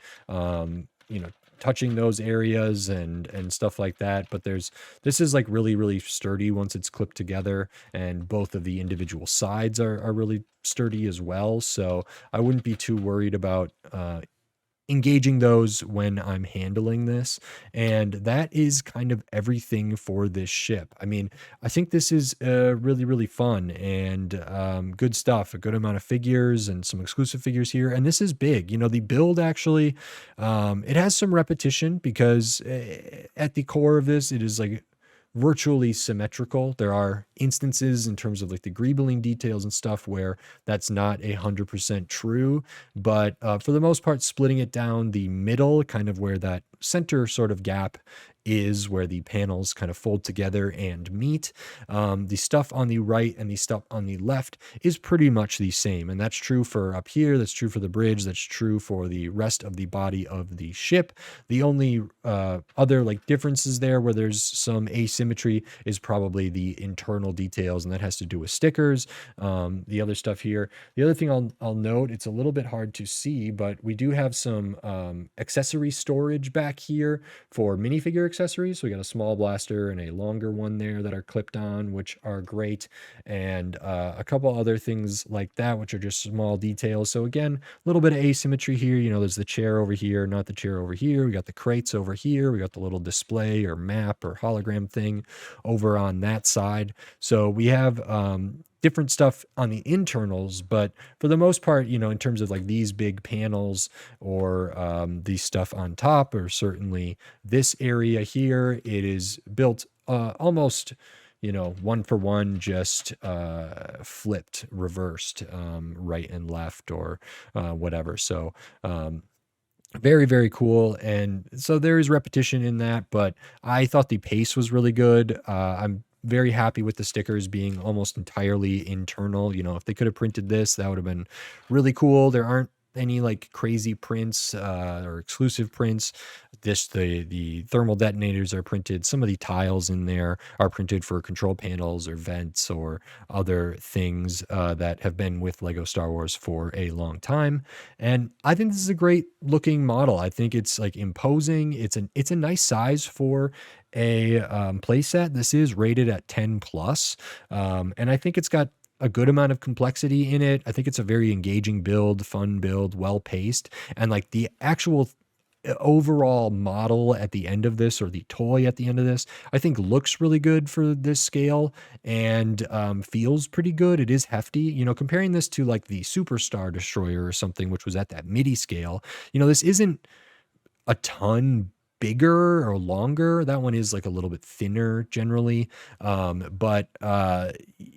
touching those areas and stuff like that. But this is like really, really sturdy once it's clipped together, and both of the individual sides are really sturdy as well. So I wouldn't be too worried about engaging those when I'm handling this. And that is kind of everything for this ship. I mean, I think this is really, really fun and good stuff. A good amount of figures and some exclusive figures here. And this is big. You know, the build actually, it has some repetition because at the core of this, it is like virtually symmetrical. There are instances in terms of like the greebling details and stuff where that's not 100% true, but for the most part, splitting it down the middle, kind of where that center sort of gap is, where the panels kind of fold together and meet. The stuff on the right and the stuff on the left is pretty much the same. And that's true for up here. That's true for the bridge. That's true for the rest of the body of the ship. The only other like differences there where there's some asymmetry is probably the internal details, and that has to do with stickers. The other stuff here. The other thing I'll note, it's a little bit hard to see, but we do have some accessory storage back here for minifigure accessories. So we got a small blaster and a longer one there that are clipped on, which are great, and a couple other things like that, which are just small details. So again, a little bit of asymmetry here. You know, there's the chair over here, not the chair over here. We got the crates over here. We got the little display or map or hologram thing over on that side. So we have different stuff on the internals, but for the most part, you know, in terms of like these big panels or the stuff on top, or certainly this area here, it is built almost, you know, one for one, just flipped, reversed, right and left, or whatever. So very, very cool. And so there is repetition in that, but I thought the pace was really good. I'm very happy with the stickers being almost entirely internal. You know, if they could have printed this, that would have been really cool. There aren't any like crazy prints or exclusive prints. The thermal detonators are printed. Some of the tiles in there are printed for control panels or vents or other things that have been with Lego Star Wars for a long time. And I think this is a great looking model. I think it's like imposing. It's a nice size for a playset. This is rated at 10 plus, and I think it's got a good amount of complexity in it. I think it's a very engaging build, fun build, well paced, and like the actual overall model at the end of this, or the toy at the end of this, I think looks really good for this scale, and feels pretty good. It is hefty. You know, comparing this to like the Superstar Destroyer or something, which was at that MIDI scale, you know, this isn't a ton bigger or longer. That one is like a little bit thinner generally. But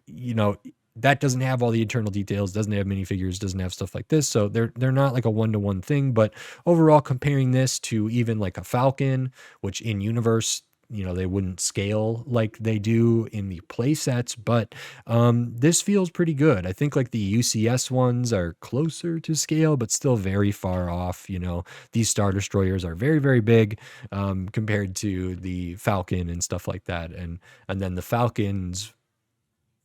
you know, that doesn't have all the internal details, doesn't have minifigures, doesn't have stuff like this. So they're not like a one-to-one thing. But overall, comparing this to even like a Falcon, which in universe, you know, they wouldn't scale like they do in the play sets, but this feels pretty good. I think like the UCS ones are closer to scale, but still very far off. You know, these Star Destroyers are very, very big compared to the Falcon and stuff like that. And then the Falcons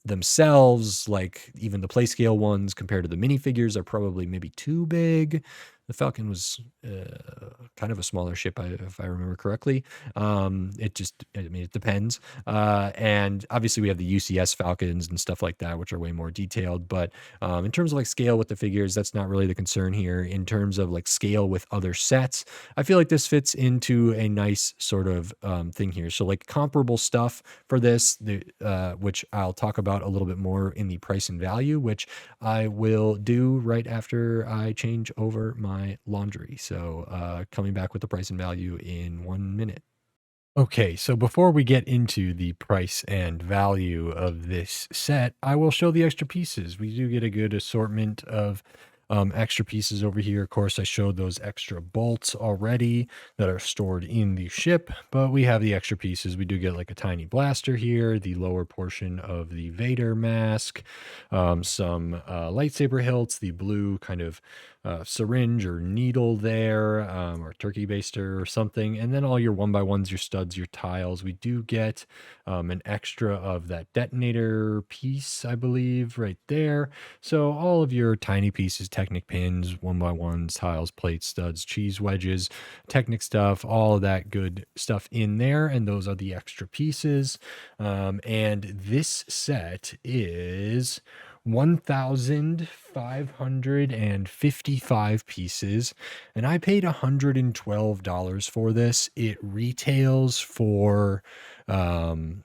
themselves, like even the play scale ones compared to the minifigures, are probably maybe too big. The Falcon was kind of a smaller ship, if I remember correctly. I mean, it depends. And obviously we have the UCS Falcons and stuff like that, which are way more detailed. But in terms of like scale with the figures, that's not really the concern here. In terms of like scale with other sets, I feel like this fits into a nice sort of thing here. So like comparable stuff for this, which I'll talk about a little bit more in the price and value, which I will do right after I change over my laundry. So coming back with the price and value in 1 minute. Okay, so before we get into the price and value of this set, I will show the extra pieces. We do get a good assortment of extra pieces over here. Of course, I showed those extra bolts already that are stored in the ship, but we have the extra pieces. We do get like a tiny blaster here, the lower portion of the Vader mask, some lightsaber hilts, the blue kind of syringe or needle there, or turkey baster or something, and then all your 1x1s, your studs, your tiles. We do get an extra of that detonator piece, I believe, right there. So all of your tiny pieces, Technic pins, 1x1s, tiles, plates, studs, cheese wedges, Technic stuff, all of that good stuff in there, and those are the extra pieces. And this set is 1,555 pieces, and I paid $112 for this. It retails for um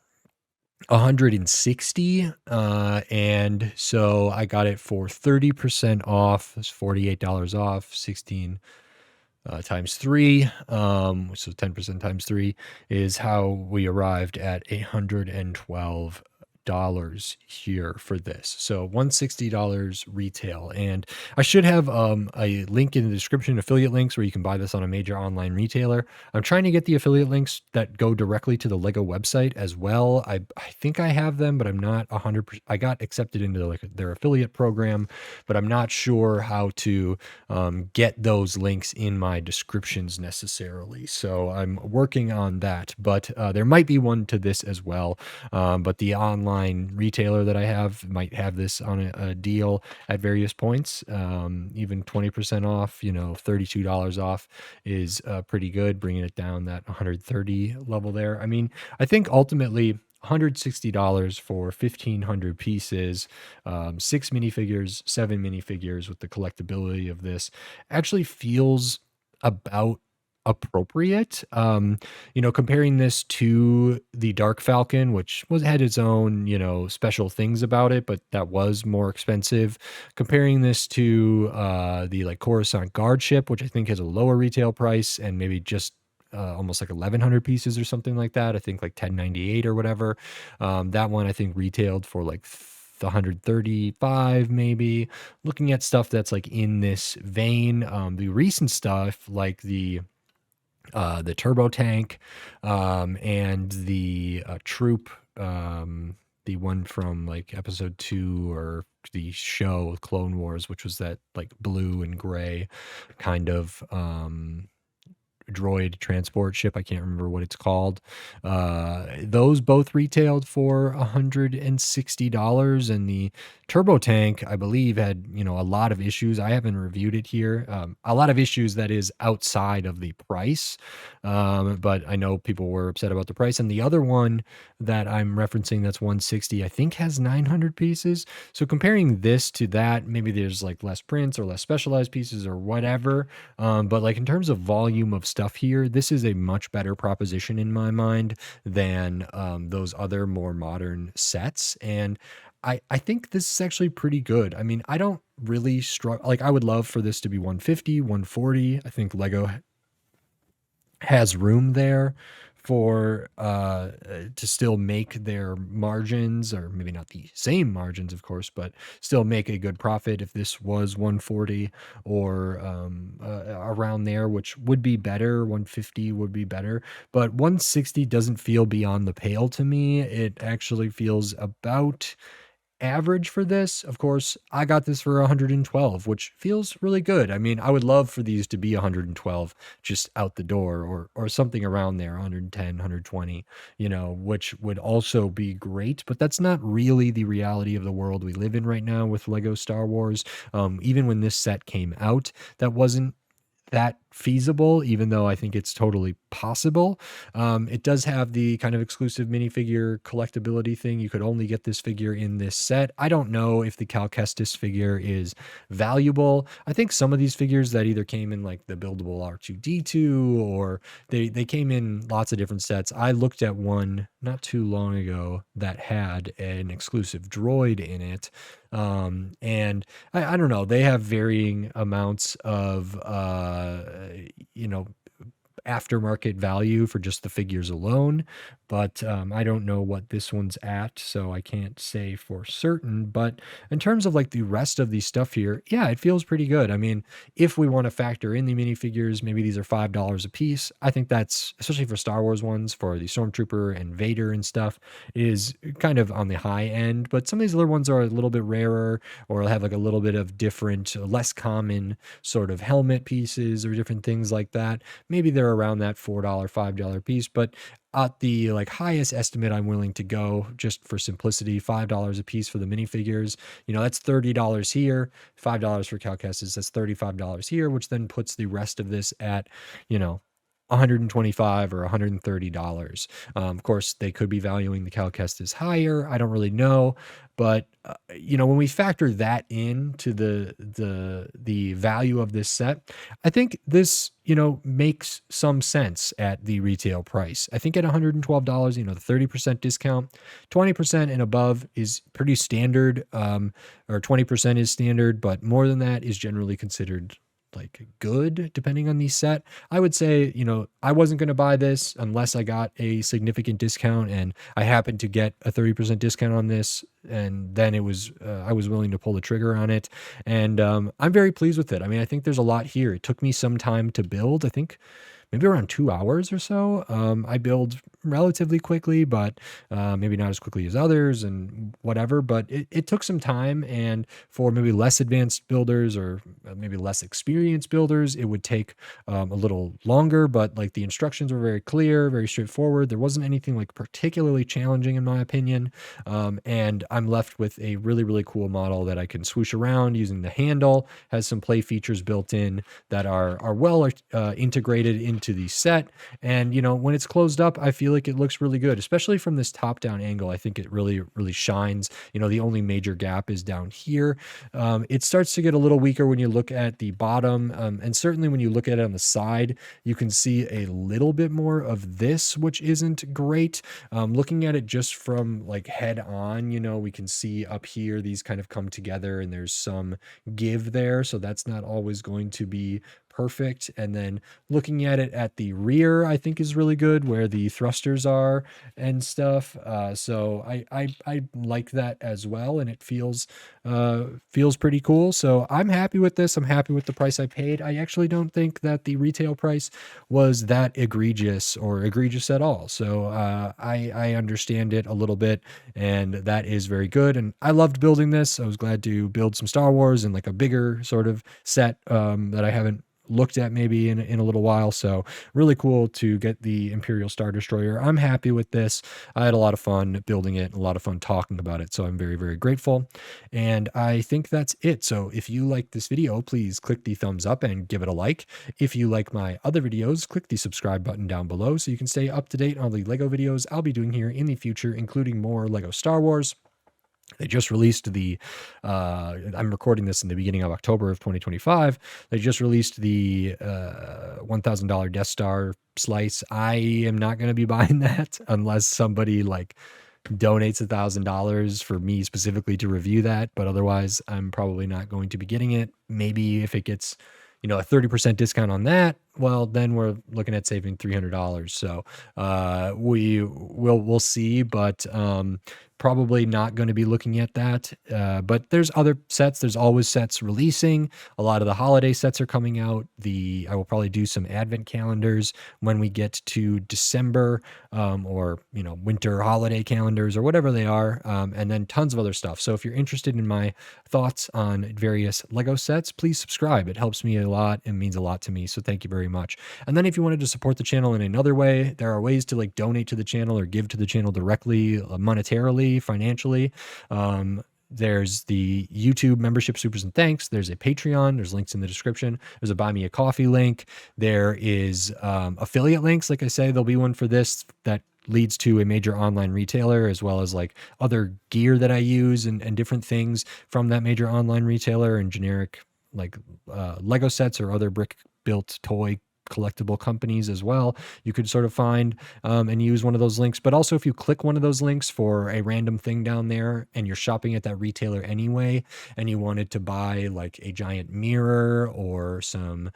160, and so I got it for 30% off. It's $48 off, 16 times three. So 10% times three is how we arrived at $112 here for this. So $160 retail. And I should have a link in the description, affiliate links, where you can buy this on a major online retailer. I'm trying to get the affiliate links that go directly to the Lego website as well. I think I have them, but I'm not 100%. I got accepted into like their affiliate program, but I'm not sure how to get those links in my descriptions necessarily. So I'm working on that, but there might be one to this as well. But the online retailer that I have might have this on a deal at various points. Even 20% off, $32 off is pretty good, bringing it down that 130 level there. I mean, I think ultimately $160 for 1,500 pieces, 6 minifigures, 7 minifigures with the collectability of this actually feels about appropriate. Comparing this to the Dark Falcon, which had its own, special things about it, but that was more expensive. Comparing this to the like Coruscant Guard ship, which I think has a lower retail price and maybe just almost like 1,100 pieces or something like that. I think like 1098 or whatever. That one I think retailed for like 135 maybe. Looking at stuff that's like in this vein, the recent stuff like the turbo tank, and the troop, the one from like episode 2 or the show Clone Wars, which was that like blue and gray kind of droid transport ship. I can't remember what it's called. Those both retailed for $160, and the turbo tank, I believe, had a lot of issues. I haven't reviewed it here. A lot of issues that is outside of the price, but I know people were upset about the price. And the other one that I'm referencing, that's 160, I think has 900 pieces. So comparing this to that, maybe there's like less prints or less specialized pieces or whatever. But like in terms of volume of stuff here, this is a much better proposition in my mind than those other more modern sets. And I think this is actually pretty good. I mean, I don't really struggle. Like, I would love for this to be 150, 140. I think Lego has room there for to still make their margins, or maybe not the same margins, of course, but still make a good profit if this was 140 or around there, which would be better. 150 would be better, but 160 doesn't feel beyond the pale to me. It actually feels about average for this. Of course, I got this for 112, which feels really good. I mean, I would love for these to be 112 just out the door, or something around there, 110, 120, which would also be great, but that's not really the reality of the world we live in right now with Lego Star Wars. Even when this set came out, that wasn't that feasible, even though I think it's totally possible. It does have the kind of exclusive minifigure collectability thing. You could only get this figure in this set. I don't know if the Cal Kestis figure is valuable. I think some of these figures that either came in like the buildable R2D2, or they came in lots of different sets. I looked at one not too long ago that had an exclusive droid in it. And I don't know, they have varying amounts of, aftermarket value for just the figures alone, but I don't know what this one's at, so I can't say for certain. But in terms of like the rest of the stuff here, yeah, it feels pretty good. I mean, if we want to factor in the minifigures, maybe these are $5 a piece. I think that's, especially for Star Wars ones, for the Stormtrooper and Vader and stuff, is kind of on the high end. But some of these other ones are a little bit rarer, or have like a little bit of different, less common sort of helmet pieces or different things like that. Maybe they're around that $4, $5 piece, but at the like highest estimate I'm willing to go, just for simplicity, $5 a piece for the minifigures. That's $30 here, $5 for Cal Kestis, that's $35 here, which then puts the rest of this at, $125 or $130. Of course, they could be valuing the Cal-Kestis higher. I don't really know, but when we factor that into the value of this set, I think this makes some sense at the retail price. I think at $112, the 30% discount, 20% and above is pretty standard, or 20% is standard, but more than that is generally considered like good depending on the set. I would say, I wasn't going to buy this unless I got a significant discount, and I happened to get a 30% discount on this, and then I was willing to pull the trigger on it. And I'm very pleased with it. I mean, I think there's a lot here. It took me some time to build. I think maybe around 2 hours or so. I build relatively quickly, but maybe not as quickly as others and whatever. But it took some time. And for maybe less advanced builders or maybe less experienced builders, it would take a little longer. But like the instructions were very clear, very straightforward. There wasn't anything like particularly challenging in my opinion. And I'm left with a really, really cool model that I can swoosh around using the handle, has some play features built in that are well integrated into the set. And when it's closed up, I feel like it looks really good, especially from this top down angle. I think it really, really shines. The only major gap is down here. It starts to get a little weaker when you look at the bottom, and certainly when you look at it on the side, you can see a little bit more of this, which isn't great. Looking at it just from like head on, we can see up here these kind of come together and there's some give there, so that's not always going to be perfect. And then looking at it at the rear, I think is really good where the thrusters are and stuff. So I like that as well, and it feels pretty cool. So I'm happy with this. I'm happy with the price I paid. I actually don't think that the retail price was that egregious or egregious at all. So I understand it a little bit, and that is very good. And I loved building this. I was glad to build some Star Wars and like a bigger sort of set that I haven't looked at maybe in a little while. So really cool to get the Imperial Star Destroyer. I'm happy with this. I had a lot of fun building it, a lot of fun talking about it. So I'm very, very grateful. And I think that's it. So if you like this video, please click the thumbs up and give it a like. If you like my other videos, click the subscribe button down below so you can stay up to date on the Lego videos I'll be doing here in the future, including more Lego Star Wars. They just released I'm recording this in the beginning of October of 2025. They just released the $1,000 Death Star slice. I am not going to be buying that unless somebody like donates $1,000 for me specifically to review that. But otherwise, I'm probably not going to be getting it. Maybe if it gets, a 30% discount on that, well, then we're looking at saving $300. So we'll see, but probably not going to be looking at that. But there's other sets. There's always sets releasing. A lot of the holiday sets are coming out. I will probably do some advent calendars when we get to December, or winter holiday calendars or whatever they are, and then tons of other stuff. So if you're interested in my thoughts on various Lego sets, please subscribe. It helps me a lot and means a lot to me. So thank you very much. And then if you wanted to support the channel in another way, there are ways to like donate to the channel or give to the channel directly, monetarily, financially. There's the YouTube membership supers and thanks. There's a Patreon. There's links in the description. There's a buy me a coffee link. There is affiliate links. Like I say, there'll be one for this that leads to a major online retailer, as well as like other gear that I use and different things from that major online retailer, and generic like Lego sets or other brick built toy collectible companies as well. You could sort of find and use one of those links. But also if you click one of those links for a random thing down there and you're shopping at that retailer anyway, and you wanted to buy like a giant mirror or some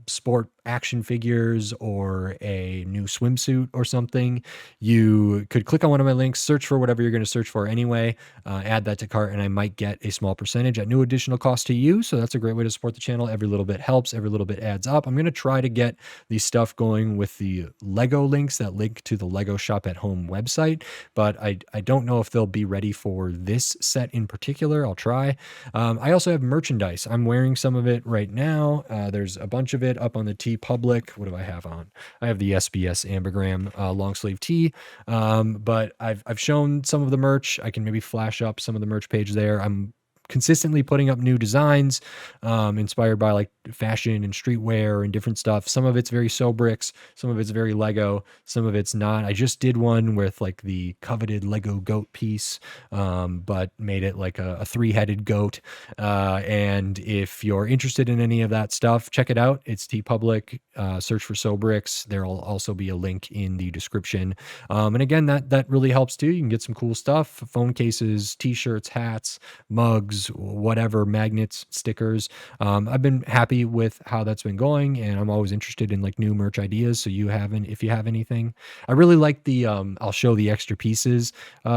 sport action figures or a new swimsuit or something, you could click on one of my links, search for whatever you're going to search for anyway, add that to cart, and I might get a small percentage at no additional cost to you. So that's a great way to support the channel. Every little bit helps. Every little bit adds up. I'm going to try to get the stuff going with the Lego links that link to the Lego Shop at Home website, but I don't know if they'll be ready for this set in particular. I'll try. I also have merchandise. I'm wearing some of it right now. There's a bunch of it up on the Tee Public. What do I have on? I have the SBS Ambergram long sleeve tee, but I've shown some of the merch. I can maybe flash up some of the merch page there. I'm consistently putting up new designs, inspired by like fashion and streetwear and different stuff. Some of it's very SoBricks, some of it's very Lego, some of it's not. I just did one with like the coveted Lego goat piece, but made it like a three-headed goat. And if you're interested in any of that stuff, check it out. It's TeePublic. Search for SoBricks. There'll also be a link in the description. And again, that really helps too. You can get some cool stuff: phone cases, t-shirts, hats, mugs, whatever, magnets, stickers. I've been happy with how that's been going, and I'm always interested in like new merch ideas. So if you have anything, I really like the I'll show the extra pieces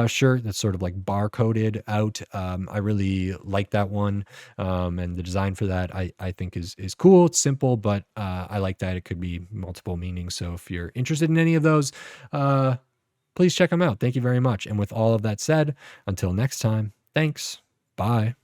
shirt that's sort of like barcoded out. I really like that one, and the design for that I think is cool. It's simple, but I like that it could be multiple meanings. So if you're interested in any of those, please check them out. Thank you very much. And with all of that said, until next time, thanks. Bye.